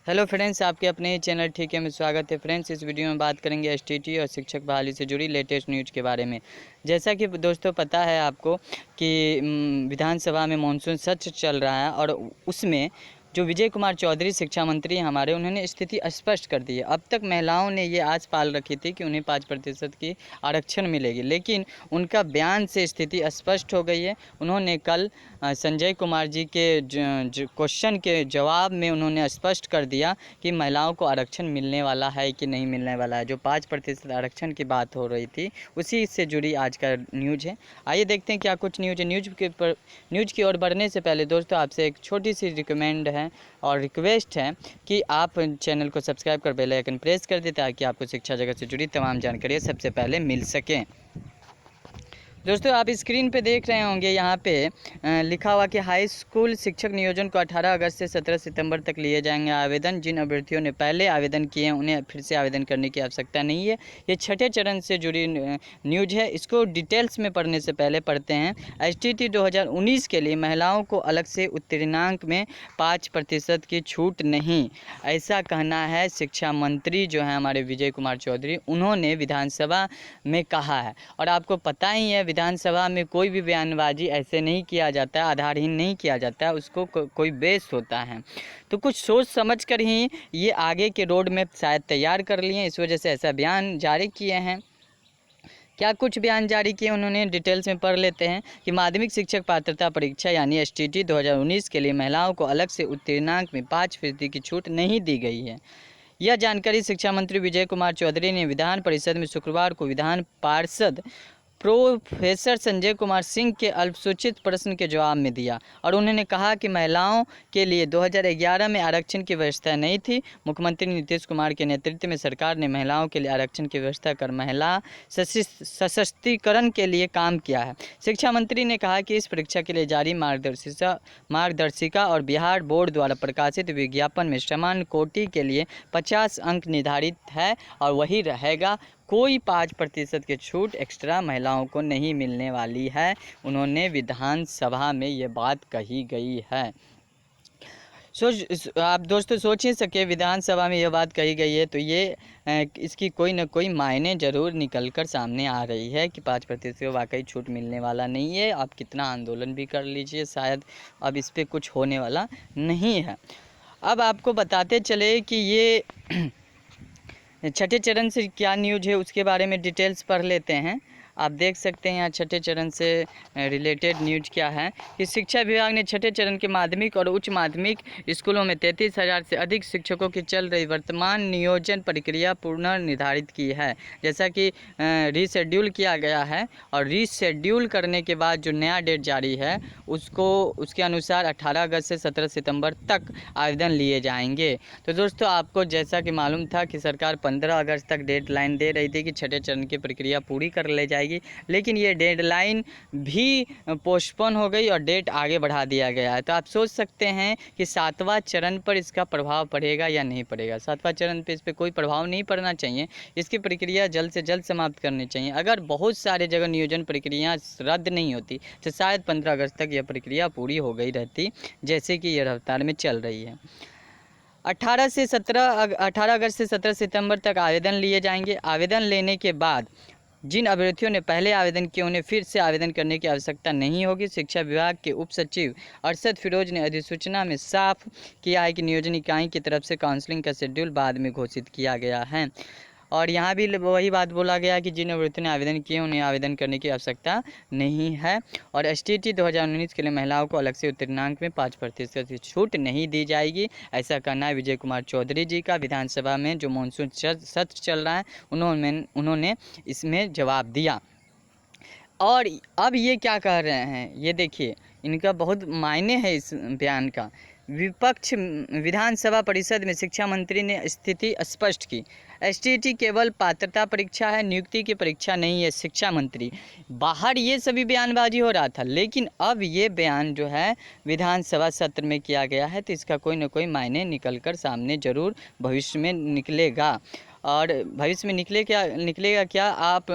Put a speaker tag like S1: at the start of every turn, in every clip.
S1: Hello friends, आपके अपने ही channel ठीक है में स्वागत है। फ्रेंड्स, इस वीडियो में बात करेंगे एसटीटी और शिक्षक बहाली से जुड़ी लेटेस्ट न्यूज़ के बारे में। जैसा कि दोस्तों पता है आपको कि विधानसभा में मानसून सत्र चल रहा है और उसमें जो विजय कुमार चौधरी शिक्षा मंत्री हमारे, उन्होंने स्थिति स्पष्ट कर दी है। अब तक महिलाओं ने ये आस पाल रखी थी कि उन्हें 5% की आरक्षण मिलेगी, लेकिन उनका बयान से स्थिति स्पष्ट हो गई है। उन्होंने कल संजय कुमार जी के क्वेश्चन के जवाब में उन्होंने स्पष्ट कर दिया कि महिलाओं को आरक्षण मिलने वाला है कि नहीं मिलने वाला है। जो 5% आरक्षण की बात हो रही थी, उसी से जुड़ी आज का न्यूज़ है। आइए देखते हैं क्या कुछ न्यूज़ है। न्यूज़ की ओर बढ़ने से पहले दोस्तों आपसे एक छोटी सी रिकमेंड है और रिक्वेस्ट है कि आप चैनल को सब्सक्राइब कर बेल आइकन प्रेस कर दें ताकि आपको शिक्षा जगत से जुड़ी तमाम जानकारियाँ सबसे पहले मिल सकें। दोस्तों आप स्क्रीन पे देख रहे होंगे, यहाँ पे लिखा हुआ कि हाई स्कूल शिक्षक नियोजन को 18 अगस्त से 17 सितंबर तक लिए जाएंगे आवेदन। जिन अभ्यर्थियों ने पहले आवेदन किए हैं उन्हें फिर से आवेदन करने की आवश्यकता नहीं है। ये छठे चरण से जुड़ी न्यूज़ है। इसको डिटेल्स में पढ़ने से पहले पढ़ते हैं। एसटीटी 2019 के लिए महिलाओं को अलग से उत्तीर्णांक में 5% की छूट नहीं, ऐसा कहना है शिक्षा मंत्री जो है हमारे विजय कुमार चौधरी, उन्होंने विधानसभा में कहा है। और आपको पता ही है विधानसभा में कोई भी बयानबाजी ऐसे नहीं किया जाता है, आधारहीन नहीं किया जाता है, उसको कोई बेस होता है। तो कुछ सोच समझ कर ही ये आगे के रोड मैप शायद तैयार कर लिए, इस वजह से ऐसा बयान जारी किए हैं। क्या कुछ बयान जारी किए उन्होंने डिटेल्स में पढ़ लेते हैं कि माध्यमिक शिक्षक पात्रता परीक्षा यानी एसटीटी 2019 के लिए महिलाओं को अलग से उत्तीर्णांक में 5% की छूट नहीं दी गई है। यह जानकारी शिक्षा मंत्री विजय कुमार चौधरी ने विधान परिषद में शुक्रवार को विधान पार्षद प्रोफेसर संजय कुमार सिंह के अल्पसूचित प्रश्न के जवाब में दिया और उन्होंने कहा कि महिलाओं के लिए 2011 में आरक्षण की व्यवस्था नहीं थी। मुख्यमंत्री नीतीश कुमार के नेतृत्व में सरकार ने महिलाओं के लिए आरक्षण की व्यवस्था कर महिला सशक्तिकरण के लिए काम किया है। शिक्षा मंत्री ने कहा कि इस परीक्षा के लिए जारी मार्गदर्शिका और बिहार बोर्ड द्वारा प्रकाशित विज्ञापन में सामान्य कोटि के लिए 50 अंक निर्धारित है और वही रहेगा। कोई 5% की छूट एक्स्ट्रा महिलाओं को नहीं मिलने वाली है। उन्होंने विधानसभा में ये बात कही गई है। आप दोस्तों सोच ही सके, विधानसभा में यह बात कही गई है तो ये इसकी कोई ना कोई मायने ज़रूर निकल कर सामने आ रही है कि 5% वाकई छूट मिलने वाला नहीं है। आप कितना आंदोलन भी कर लीजिए, शायद अब इस पर कुछ होने वाला नहीं है। अब आपको बताते चले कि ये छठे चरण से क्या न्यूज़ है उसके बारे में डिटेल्स पढ़ लेते हैं। आप देख सकते हैं यहाँ छठे चरण से रिलेटेड न्यूज क्या है कि शिक्षा विभाग ने छठे चरण के माध्यमिक और उच्च माध्यमिक स्कूलों में 33,000 से अधिक शिक्षकों की चल रही वर्तमान नियोजन प्रक्रिया पुनर्निर्धारित की है। जैसा कि रीशेड्यूल किया गया है और रीशेड्यूल करने के बाद जो नया डेट जारी है उसके अनुसार 18 अगस्त से 17 सितंबर तक आवेदन लिए जाएंगे। तो दोस्तों आपको जैसा कि मालूम था कि सरकार 15 अगस्त तक डेडलाइन दे रही थी कि छठे चरण की प्रक्रिया पूरी कर ले जाएगी, लेकिन ये डेडलाइन भी पोस्टपोन हो गई और डेट आगे बढ़ा दिया गया है। तो आप सोच सकते हैं कि 7वां चरण पर इसका प्रभाव पड़ेगा या नहीं पड़ेगा। 7वां चरण पे इस पर कोई प्रभाव नहीं पड़ना चाहिए। इसकी प्रक्रिया जल्द से जल्द समाप्त करनी चाहिए। अगर बहुत सारे जगह नियोजन प्रक्रिया रद्द नहीं होती तो शायद 15 अगस्त तक यह प्रक्रिया पूरी हो गई रहती, जैसे कि यह रफ्तार में चल रही है। 18 अगस्त से 17 सितंबर तक आवेदन लिए जाएंगे। आवेदन लेने के बाद जिन अभ्यर्थियों ने पहले आवेदन किए उन्हें फिर से आवेदन करने की आवश्यकता नहीं होगी। शिक्षा विभाग के उप सचिव अरशद फिरोज ने अधिसूचना में साफ किया है कि नियोजन इकाई की तरफ से काउंसलिंग का शेड्यूल बाद में घोषित किया गया है। और यहाँ भी वही बात बोला गया कि जिन अभ्यर्थियों ने आवेदन किए उन्हें आवेदन करने की आवश्यकता नहीं है। और एसटीटी 2019 के लिए महिलाओं को अलग से उत्तीर्णांक में 5% की छूट नहीं दी जाएगी, ऐसा कहना है विजय कुमार चौधरी जी का। विधानसभा में जो मानसून सत्र चल रहा है उन्होंने इसमें जवाब दिया। और अब ये क्या कह रहे हैं, ये देखिए, इनका बहुत मायने है इस बयान का। विपक्ष विधानसभा परिषद में शिक्षा मंत्री ने स्थिति स्पष्ट की। एसटीटी केवल पात्रता परीक्षा है, नियुक्ति की परीक्षा नहीं है। शिक्षा मंत्री बाहर ये सभी बयानबाजी हो रहा था, लेकिन अब ये बयान जो है विधानसभा सत्र में किया गया है, तो इसका कोई ना कोई मायने निकल कर सामने ज़रूर भविष्य में निकलेगा। और भविष्य में निकलेगा क्या, आप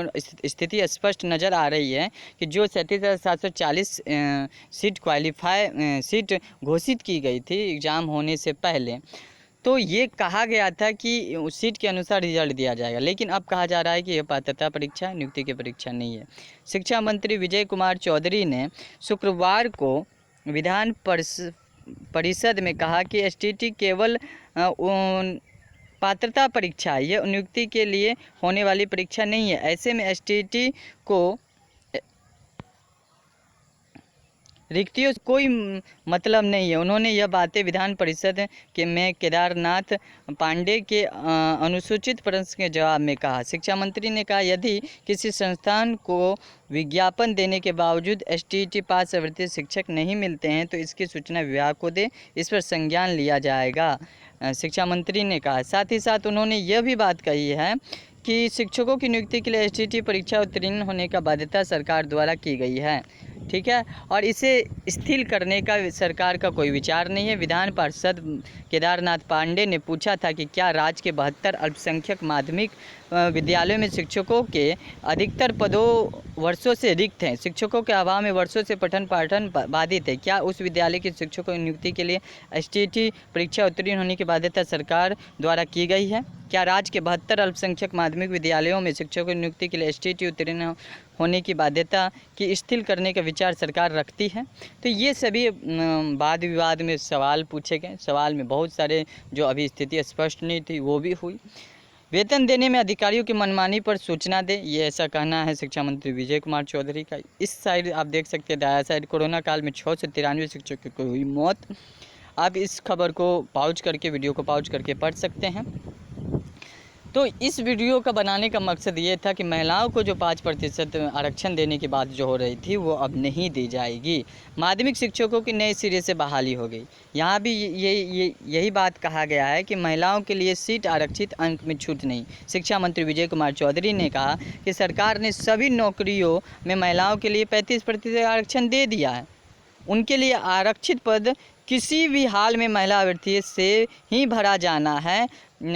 S1: स्थिति स्पष्ट नज़र आ रही है कि जो 37,740 सीट घोषित की गई थी एग्ज़ाम होने से पहले, तो ये कहा गया था कि उस सीट के अनुसार रिजल्ट दिया जाएगा, लेकिन अब कहा जा रहा है कि यह पात्रता परीक्षा है, नियुक्ति की परीक्षा नहीं है। शिक्षा मंत्री विजय कुमार चौधरी ने शुक्रवार को विधान परिषद में कहा कि एसटीटी केवल पात्रता परीक्षा है, यह नियुक्ति के लिए होने वाली परीक्षा नहीं है। ऐसे में एसटीटी को रिक्तियों से कोई मतलब नहीं है। उन्होंने यह बातें विधान परिषद में केदारनाथ पांडे के अनुसूचित प्रश्न के जवाब में कहा। शिक्षा मंत्री ने कहा, यदि किसी संस्थान को विज्ञापन देने के बावजूद एसटीटी पास अवृत्ति शिक्षक नहीं मिलते हैं तो इसकी सूचना विभाग को दे, इस पर संज्ञान लिया जाएगा, शिक्षा मंत्री ने कहा। साथ ही साथ उन्होंने यह भी बात कही है कि शिक्षकों की नियुक्ति के लिए एसटीटी परीक्षा उत्तीर्ण होने का बाध्यता सरकार द्वारा की गई है, ठीक है, और इसे शिथिल करने का सरकार का कोई विचार नहीं है। विधान पार्षद केदारनाथ पांडे ने पूछा था कि क्या राज्य के 72 अल्पसंख्यक माध्यमिक विद्यालयों में शिक्षकों के अधिकतर पदों वर्षों से रिक्त हैं, शिक्षकों के अभाव में वर्षों से पठन पाठन बाधित है, क्या उस विद्यालय के शिक्षकों की नियुक्ति के लिए एसटीटी परीक्षा उत्तीर्ण होने की बाध्यता सरकार द्वारा की गई है? क्या राज्य के 72 अल्पसंख्यक माध्यमिक विद्यालयों में शिक्षकों की नियुक्ति के लिए एसटीटी उत्तीर्ण होने की बाध्यता की शिथिल करने का विचार सरकार रखती है? तो ये सभी वाद विवाद में सवाल पूछे गए। सवाल में बहुत सारे जो अभी स्थिति स्पष्ट नहीं थी वो भी हुई। वेतन देने में अधिकारियों की मनमानी पर सूचना दे, ये ऐसा कहना है शिक्षा मंत्री विजय कुमार चौधरी का। इस साइड आप देख सकते हैं दाया साइड, कोरोना काल में 693 शिक्षकों की हुई मौत। आप इस खबर को पॉज करके, वीडियो को पॉज करके पढ़ सकते हैं। तो इस वीडियो का बनाने का मकसद ये था कि महिलाओं को जो 5% आरक्षण देने की बात जो हो रही थी वो अब नहीं दी जाएगी। माध्यमिक शिक्षकों की नए सिरे से बहाली हो गई। यहाँ भी यही बात कहा गया है कि महिलाओं के लिए सीट आरक्षित, अंक में छूट नहीं। शिक्षा मंत्री विजय कुमार चौधरी ने कहा कि सरकार ने सभी नौकरियों में महिलाओं के लिए 35% आरक्षण दे दिया है। उनके लिए आरक्षित पद किसी भी हाल में महिला अभ्यर्थी से ही भरा जाना है।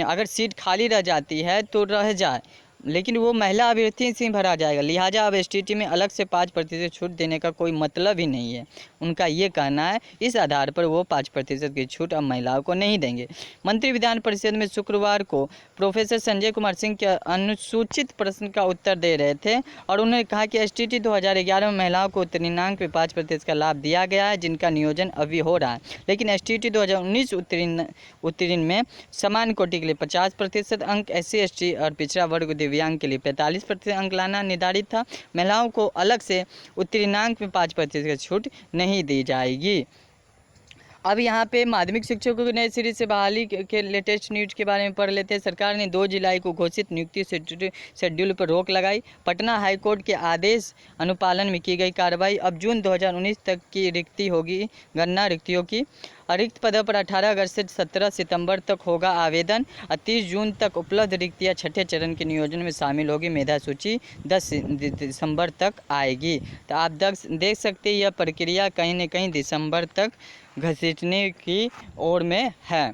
S1: अगर सीट खाली रह जाती है तो रह जाए, लेकिन वो महिला अभ्यर्थी से ही भरा जाएगा। लिहाजा अब एसटीटी में अलग से 5% छूट देने का कोई मतलब ही नहीं है। उनका ये कहना है, इस आधार पर वो 5% की छूट अब महिलाओं को नहीं देंगे। मंत्री विधान परिषद में शुक्रवार को प्रोफेसर संजय कुमार सिंह के अनुसूचित प्रश्न का उत्तर दे रहे थे और उन्होंने कहा कि एसटीटी 2011 में महिलाओं को उत्तीर्णांक में 5% का लाभ दिया गया है, जिनका नियोजन अभी हो रहा है। लेकिन एसटीटी 2019 उत्तीर्ण में समान कोटि के लिए 50% अंक, SC ST और पिछड़ा वर्ग दिव्यांग के लिए 45% अंक लाना निर्धारित था। महिलाओं को अलग से उत्तीर्णांक में 5% की छूट नहीं दी जाएगी। अब यहाँ पे माध्यमिक शिक्षकों के नए सिरे से बहाली के लेटेस्ट न्यूज के बारे में पढ़ लेते हैं। सरकार ने 2 जुलाई को घोषित नियुक्ति शेड्यूल पर रोक लगाई। पटना हाईकोर्ट के आदेश अनुपालन में की गई कार्रवाई। अब जून 2019 तक की रिक्ति होगी गणना रिक्तियों की। रिक्त पदों पर 18 अगस्त से 17 सितंबर तक होगा आवेदन। 30 जून तक उपलब्ध रिक्तियाँ छठे चरण के नियोजन में शामिल होगी। मेधा सूची 10 दिसंबर तक आएगी। तो आप देख सकते हैं यह प्रक्रिया कहीं न कहीं दिसंबर तक घसीटने की ओर में है।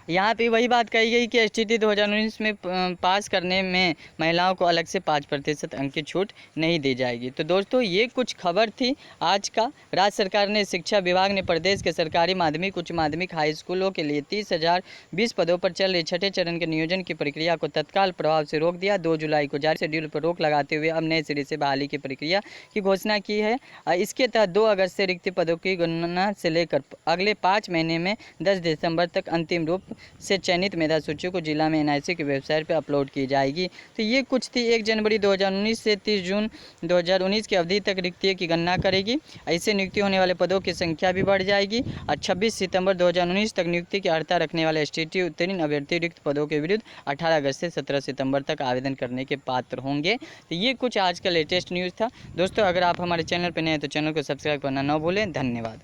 S1: यहाँ पे वही बात कही गई कि एसटीटी 2019 में पास करने में महिलाओं को अलग से 5% अंक की छूट नहीं दी जाएगी। तो दोस्तों ये कुछ खबर थी आज का। राज्य सरकार ने, शिक्षा विभाग ने प्रदेश के सरकारी माध्यमिक, उच्च माध्यमिक, हाई स्कूलों के लिए 30,020 पदों पर चल रही छठे चरण के नियोजन की प्रक्रिया को तत्काल प्रभाव से रोक दिया। 2 जुलाई को जारी शेड्यूल पर रोक लगाते हुए अब नए सिरे से बहाली की प्रक्रिया की घोषणा की है। इसके तहत 2 अगस्त से रिक्त पदों की गणना से लेकर अगले 5 महीने में 10 दिसंबर तक अंतिम रूप से चयनित मेधा सूची को जिला में NIC की वेबसाइट पर अपलोड की जाएगी। तो ये कुछ थी। 1 जनवरी 2019 से 30 जून 2019 की अवधि तक रिक्तियों की गणना करेगी। ऐसे नियुक्ति होने वाले पदों की संख्या भी बढ़ जाएगी और 26 सितंबर 2019 तक नियुक्ति की अर्हता रखने वाले एसटीटी उत्तीर्ण अभ्यर्थी रिक्त पदों के विरुद्ध 18 अगस्त से 17 सितंबर तक आवेदन करने के पात्र होंगे। तो ये कुछ आज का लेटेस्ट न्यूज़ था। दोस्तों अगर आप हमारे चैनल पर नए हैं तो चैनल को सब्सक्राइब करना न भूलें। धन्यवाद।